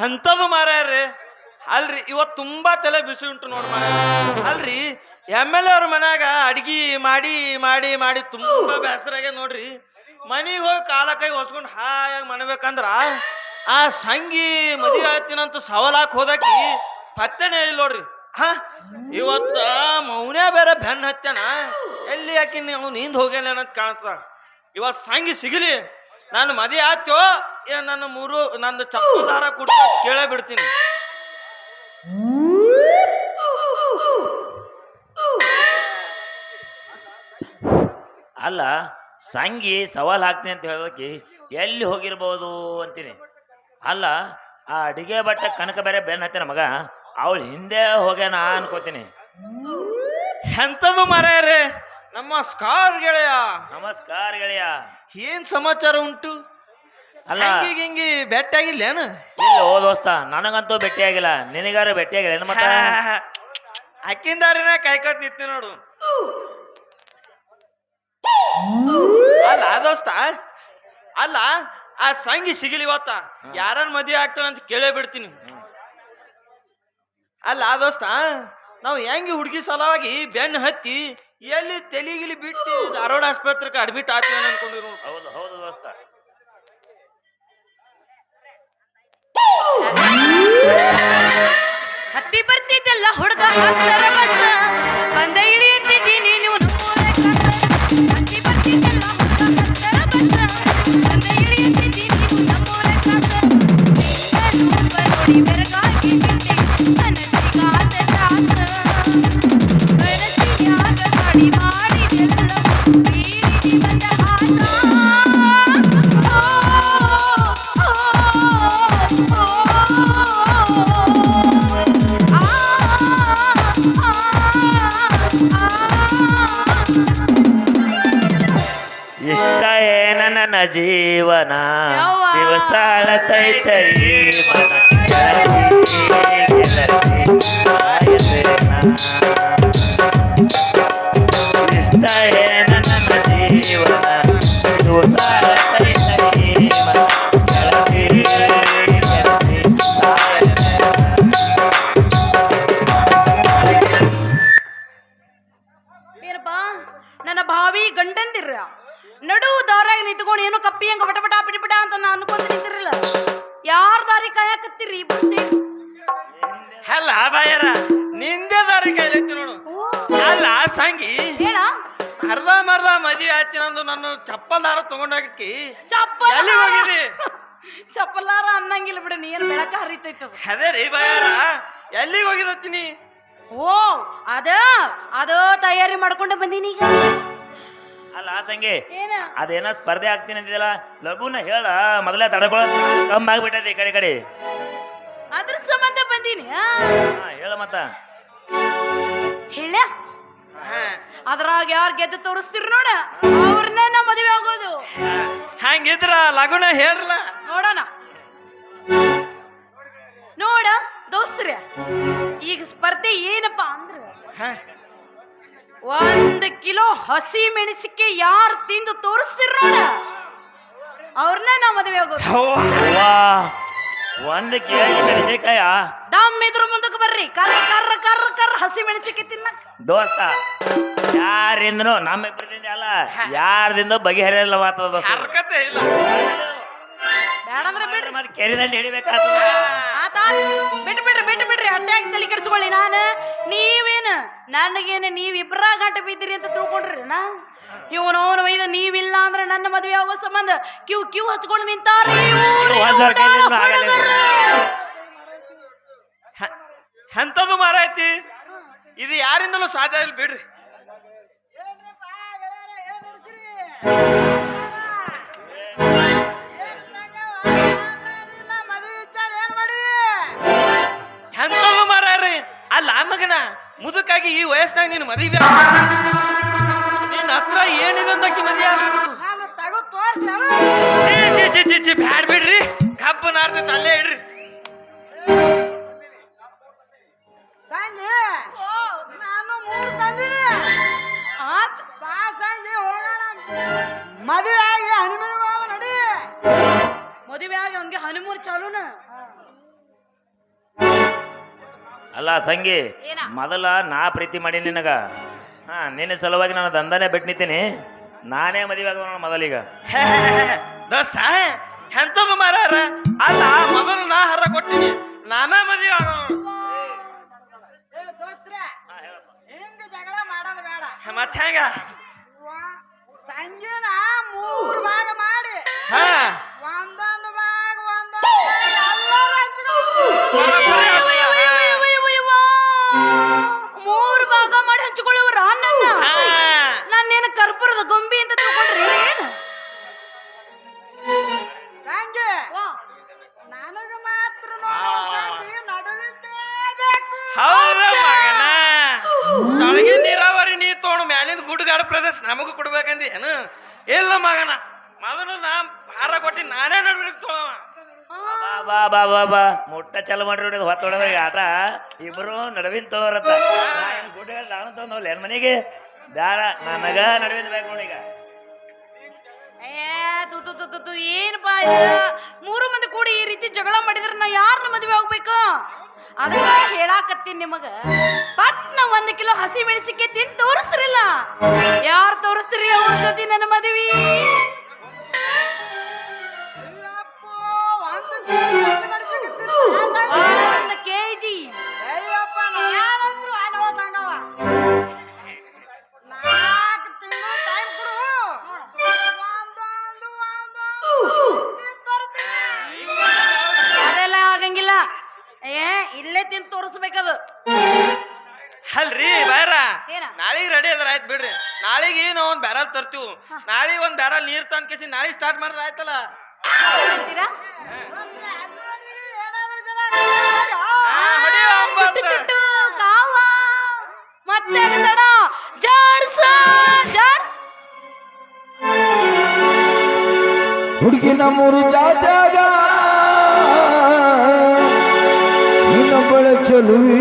ಎಂತದು ಮಾರ್ಯಾರ್ರಿ ಅಲ್ರಿ ಇವತ್ತು ತುಂಬಾ ತಲೆ ಬಿಸಿ ಉಂಟು ನೋಡ್ ಮಾರ ಅಲ್ರಿ MLA ಅವ್ರ ಮನ್ಯಾಗ ಅಡ್ಗಿ ಮಾಡಿ ಮಾಡಿ ಮಾಡಿ ತುಂಬಾ ಬೇಸರಾಗೆ ನೋಡ್ರಿ ಮನಿಗೆ ಹೋಗಿ ಕಾಲ ಕೈ ಹೊಸ್ಕೊಂಡು ಹಾಯಾಗಿ ಮನಬೇಕಂದ್ರ ಆ ಸಂಗಿ ಮದುವೆ ಆಯ್ತಿನಂತ ಸವಾಲಾಕ್ ಹೋದಾಕಿ ಪತ್ತೆನೇ ಇಲ್ಲ ನೋಡ್ರಿ ಇವತ್ತ ಮೌನ್ಯ ಬೇರೆ ಬೆನ್ನ ಹತ್ಯಾನ ಎಲ್ಲಿ ಯಾಕೆ ನೀವು ನಿಂದ ಹೋಗ್ಯಾನ ಅಂತ ಕಾಣ್ತದ ಇವತ್ತು ಸಂಗಿ ಸಿಗಲಿ ನಾನು ಮದುವೆ ಆಯ್ತೋ ನನ್ನ ನಂದು ಚಪ್ಪದಾರ ಕುಡ್ತ ಕೇಳೇ ಬಿಡ್ತೀನಿ. ಅಲ್ಲ ಸಂಗಿ ಸವಾಲ್ ಹಾಕ್ತೀನಿ ಅಂತ ಹೇಳೋದಕ್ಕೆ ಎಲ್ಲಿ ಹೋಗಿರ್ಬೋದು ಅಂತೀನಿ. ಅಲ್ಲ ಆ ಅಡಿಗೆ ಬಟ್ಟೆ ಕನಕ ಬೇರೆ ಬೆನ್ನ ಹತ್ತಿನ ಮಗ ಅವಳು ಹಿಂದೆ ಹೋಗ್ಯಾನ ಅನ್ಕೋತೀನಿ. ಎಂಥದ್ದು ಮಾರ್ಯಾರೆ ನಮಸ್ಕಾರ ಗೆಳೆಯ. ನಮಸ್ಕಾರ ಗೆಳೆಯ. ಏನ್ ಸಮಾಚಾರ ಉಂಟು? ಅಲ್ಲ ಹಿಂಗಿ ಭೇಟಿ ಆಗಿಲ್ಲೇನು? ಇಲ್ಲ ಓ ದೋಸ್ತ, ನನಗಂತೂ ಭೇಟಿ ಆಗಿಲ್ಲ, ನಿನಗಾರು ಭೇಟಿ ಆಗಿಲ್ಲ ಏನು? ಮತ್ತೆ ಅಕ್ಕಿಂದಾರಿನ ಕಾಯ್ಕೋತ್ ನಿಂತಿ ನೋಡು. ಅಲ್ಲ ದೋಸ್ತ, ಅಲ್ಲ ಆ ಸಂಗಿ ಸಿಗಲಿ ಇವತ್ತ ಯಾರನ್ನ ಮದುವೆ ಆಗ್ತಾನ ಅಂತ ಕೇಳೇ ಬಿಡ್ತೀನಿ. ಅಲ್ಲ ದೋಸ್ತ, ನಾವು ಹೆಂಗಿ ಹುಡುಗಿ ಸಲುವಾಗಿ ಬೆನ್ನು ಹತ್ತಿ ಎಲ್ಲಿ ತೆಲಿಗಿಲಿ ಬಿಟ್ಟು ಧಾರವಾಡ ಆಸ್ಪತ್ರೆಗೆ ಅಡ್ಮಿಟ್ ಆಗ್ತೀವಿ ಅನ್ಕೊಂಡಿರು. ಹೌದು ಹೌದು ದೋಸ್ತ. ಹತ್ತಿ ಬರ್ತಿದ್ದೆಲ್ಲ ಹುಡುಗ ಹತ್ತರ ಬಸ್ ಬಂದ ಇಳಿಯುತ್ತಿದ್ದೀನಿ ನೀವು ಹತ್ತಿ ಬರ್ತಿದ್ದೆಲ್ಲ ಹುಡುಗ ಹತ್ತರ ಬಸ್ ಬಂದ ಇಳಿಯುತ್ತಿದ್ದೀನಿ ನೀವು ನೋಡಿ ಬೆರಗಾಗಿ ಬಿಟ್ಟೆ ಕನಸಿಗಾದ ದಾಸ ಕನಸಿನ್ಯಾಗ ಕಡಿ ಮಾಡಿದೆಲ್ಲ ಬೀಳಿದಿ ಬಂದ ಹಾಸ ಇಷ್ಟ ಏನ ನನ್ನ ಜೀವನ ದಿವಸಾಳ ತೈತೈ ಮನ ಇಷ್ಟ ಏನ ನನ್ನ ಜೀವನ ದಿವಸಾಳ ತೈತೈ ಮನ ಏನಪ್ಪಾ ನನ್ನ ಭಾವಿ ಗಂಡಂದಿರ ನಡು ದಾರಾಗ ನಿಂತ್ಕೊಂಡು ಏನು ಕಪ್ಪಿ ಹಂಗ ಪಟಪಟ ಪಿಟಿಪಟ ಅಂತ ನಾ ಅನ್ಕೊಂತ ನಿಂತಿರಲ್ಲ. ಯಾರ ದಾರಿ ಕಾಯಕತ್ತೀರಿ ಇಬ್ರು? ಅಲ್ಲ ಬಾಯರ ನಿಂದೆ ದಾರಿ ಕಾಯ್ಲೈತಿ ನೋಡು. ಅಲ್ಲ ಸಂಗಿ ಹೇಳ ಅರ್ಧ ಮರ್ಧ ಮದುವೆ ಆಯ್ತಿನಂದು ನನ್ನ ಚಪ್ಪಲ್ ದಾರ ತಗೊಂಡಾಕಿ ಚಪ್ಪಲ್ ಎಲ್ಲಿ ಹೋಗಿದಿ? ಚಪ್ಪಲಾರ ಅನ್ನಂಗಿಲ್ಲ ಬಿಡ, ನೀ ಏನ್ ಬೆಳಕ ಹರಿತೈತ. ಅದೇ ರೀ ಬಾಯರ ಎಲ್ಲಿಗೆ ಹೋಗಿದತ್ತೀನಿ? ಓ ಅದ ತಯಾರಿ ಮಾಡ್ಕೊಂಡೆ ಬಂದೀನಿ ಈಗ. ಅಲ್ಲ ಸಂಗಿ, ಏನ ಅದೇನೋ ಸ್ಪರ್ಧೆ ಆಗ್ತೀನಿ ಅಂತಿದಲ್ಲ, ಲಘುನ ಹೇಳ, ಮೊದಲೇ ತಡ್ಕೊಳ್ಳೋ ಕಮ್ಮಿ ಆಗ್ಬಿಟ್ಟೈತಿ ಈ ಕಡೆ ಕಡೆ. ಅದ್ರ ಸಂಬಂಧ ಬಂದೀನಿ. ಹೇಳ ಮತ್ತ ಹೇಳ ಅದ್ರಾಗ ಯಾರು ಗೆದ್ದು ತೋರಿಸ್ತಿರ್ ನೋಡ ಅವ್ರನ್ನ ನಾ ಮದುವೆ ಆಗೋದು. ಹಂಗಿದ್ರ ಲಗುನ ಹೇಳ್ರಲ್ಲ ನೋಡೋಣ. ನೋಡ ದೋಸ್ತ್ರೆ, ಈಗ ಸ್ಪರ್ಧೆ ಏನಪ್ಪಾ ಅಂದ್ರ 1 ಕಿಲೋ ಹಸಿ ಮೆಣಸಿಕೆ ಯಾರು ತಿಂದು ತೋರಿಸ್ತಿರ್ ನೋಡ ಅವ್ರನ್ನ ನಾ ಮದುವೆ ಆಗೋದು. 1 ಕೆಜಿ ಮೆಣಸಿನಕಾಯ ದಮ್ ಇದ್ರ ಮುಂದಕ್ಕೆ ಬರ್ರಿ. ಕರ್ರ ಕರ್ರ ಕರ್ರ ಕರ್ರ ಹಸಿ ಮೆಣಸಿಕೆ ತಿನ್ನಕ್ ದೋಸ್ತ, ಯಾರಿಂದನೂ ನಮ್ಮಿಬ್ಬರಿಂದ ಅಲ್ಲ ಯಾರ್ದಿಂದ ಬಗೆಹರಿಯಲ್ಲ ಮಾತದ ದೋಸ್ತ. ಹರ್ಕತೆ ಇಲ್ಲ. ಬೇಡಂದ್ರೆ ಬಿಡ್ರಿ, ಮತ್ತೆ ಕೆರಿದಂಡಿ ಹಿಡಿಬೇಕಾಗ್ತದ. ಬಿಟ್ಬಿಡ್ರಿ ಅಟ್ಯಾಕ್ ತಲೆ ಕೆಡಿಸ್ಕೊಳ್ಳಿ. ನೀವೇನು ನನಗೇನು ನೀವಿಬ್ರ ಗಂಟ ಬಿದ್ದೀರಿ ಅಂತ ತಿಳ್ಕೊಂಡ್ರಿ ನಾ ಇವನವನು ಒಯ್ದು ನೀವಿಲ್ಲ ಅಂದ್ರೆ ನನ್ನ ಮದುವೆ ಆಗೋ ಸಂಬಂಧ ಕ್ಯೂ ಹಚ್ಕೊಂಡು ನಿಂತಾರ. ಎಂತದು ಮಾರಾಯ್ತಿ, ಇದು ಯಾರಿಂದಲೂ ಸಾಧ್ಯ ಇಲ್ಲ ಬಿಡ್ರಿ. ಎಂತದು ಮಾರ ಅಲ್ಲ ಮಗನ ಮುದುಕಾಗಿ ಈ ವಯಸ್ಸಿನಾಗ ನೀನು ಮದುವೆ ನಿನ್ನ ಹತ್ರ ಏನಿದೆ ಅಂದಕ್ಕೆ ಮದುವೆ ಆಗ್ಬೇಕು ನಾನು ತಗೋ ತೋರ್ಸಿ ಬ್ಯಾಡ್ ಬಿಡ್ರಿ ಕಬ್ಬು ನಾರ್ತೈತೆ ಅಲ್ಲೇ ಇಡ್ರಿ ಸಂಜೆ ನಾನು ಮೂರು ತಂದಿನಿ ಆತ್ ಬಾ ಸಂಜೆ ಹೋಗೋಣ ಮದುವೆ ಆಗಿ ಹನುಮನ ಹೋಗ ನಡಿ ಮದುವೆ ಆಗಿ ಹಂಗೆ ಹನಿಮೂರ್ ಚಾಲೂನ ಅಲ್ಲ ಸಂಗಿ ಏನ? ಮೊದಲ ನಾ ಪ್ರೀತಿ ಮಾಡಿ ನಿನಗ ಹಾ ನಿನ್ನ ಸಲುವಾಗಿ ನಾನು ದಂಧನೆ ಬಿಟ್ಟು ನಿಂತೀನಿ ನಾನೇ ಮದುವೆ ಆಗೋಣ ಮೊದಲೀಗ ದೋಸ್ತ ಎಂತದು ಮಾರಾರ ಅಲ್ಲ ಮೊದಲು ನಾ ಹರ ಕೊಟ್ಟಿನಿ ನಾನಾ ಮದುವೆ ಆಗೋಣ ಏ ದೋಸ್ತ್ರೆ ಹಿಂಗ ಜಗಳ ಮಾಡೋದು ಬೇಡ ಮತ್ತೆ ಹೆಂಗ ಸಂಜೆನ ಮೂರು ಭಾಗ ಮಾಡಿ ಹಾ ಒಂದೊಂದು ಭಾಗ ಎಲ್ಲರೂ ಮೂರು ಭಾಗ ಮಾಡಿ ಹಂಚಿಕೊಳ್ಳುವರ ನನ್ನ ನಾನೇನು ಕರ್ಪೂರದ ಗೊಂಬಿ ಅಂತ ತಿಳ್ಕೊಂಡ್ರಿ ಏನು ಸಂಜೆ ನನಗ ಮಾತ್ರ ನಡುವಿಟ್ಟೇ ಬೇಕು ಹೌದ್ರ ಮಗನ ತಳಗಿನ ನೀರಾವರಿ ನೀ ತೋಣ ಮ್ಯಾಲಿಂದ ಗುಡ್ಗಾಡ ಪ್ರದೇಶ ನಮಗೂ ಕೊಡ್ಬೇಕಂದಿ ಏನು ಇಲ್ಲ ಮಗನ ಮೊದಲು ನಾ ಹಾರ ಕೊಟ್ಟಿ ನಾನೇ ನಡ್ಬೇಕು ತೊಳವ ಬಾ ಬಾ ಬಾ ಬಾ ಮುಟ್ಟ ಚಲ ಮಾಡಿ ಹೊತ್ತೊಡದ ಆಟ ಇಬ್ರು ನಡುವಿನ ತಗೋರತ್ತ ಗುಡ್ಡ ನಾನು ತಗೊಂಡ್ ಏನ್ ಮನೆಗೆ ಬ್ಯಾಡ ನನಗ ನಡುವಿನ ಬೇಕು ನೋಡಿ ಈಗ ಏನಪ್ಪಾ ಇದು ಮೂರು ಮಂದಿ ಕೂಡಿ ಈ ರೀತಿ ಜಗಳ ಮಾಡಿದ್ರೆ ನಾ ಯಾರನ್ನ ಮದುವೆ ಆಗ್ಬೇಕು ಅದಕ್ಕ ಹೇಳಾಕತ್ತೀನಿ ನಿಮಗ ಪಟ್ನ 1 ಕಿಲೋ ಹಸಿ ಮೆಣಸಿಕೆ ತಿಂದು ತೋರಿಸ್ತಿರಲ್ಲ ಯಾರು ತೋರಿಸ್ತೀರಿ ಅವ್ರ ಜೊತೆ ನನ್ನ ಮದುವೆ ಒಂದು ಕೆಜಿ ಅಯ್ಯಪ್ಪ ನಾನಂದ್ರು ಅಲವ ಸಂಗವ 4 ತಿಂಗಳು ಟೈಮ್ ಕೊಡು ಅದೆಲ್ಲ ಆಗಂಗಿಲ್ಲ ಇಲ್ಲೇ ತಿಂದು ತೋರಿಸ್ಬೇಕದು ಅಲ್ರಿ ಬಾರ ಏನ? ನಾಳೆಗೆ ರೆಡಿ ಅದ್ರ ಆಯ್ತು ಬಿಡ್ರಿ ನಾಳೆಗೆ ನಾವು ಒಂದ್ ಬ್ಯಾರಲ್ ತರ್ತೀವಿ ನಾಳೆಗೆ ಒಂದ್ ಬ್ಯಾರಲ್ ನೀರ್ ತಂದ್ ಕೇಸಿ ನಾಳೆ ಸ್ಟಾರ್ಟ್ ಮಾಡಿದ್ರೆ ಆಯ್ತಲ್ಲ ಅಂತೀರಾ ಹೊಡಿ ಚುಟ್ಟು ಚುಟ್ಟು ಕಾವ ಮತ್ತೆ ತಡ ಜಾಡ್ಸ ಜಾಡ್ ಹುಡುಗಿ ನಮ್ಮೂರು ಜಾತ್ಯಾಗ ಇನ್ನೊಬ್ಬಳ ಚಲುವಿ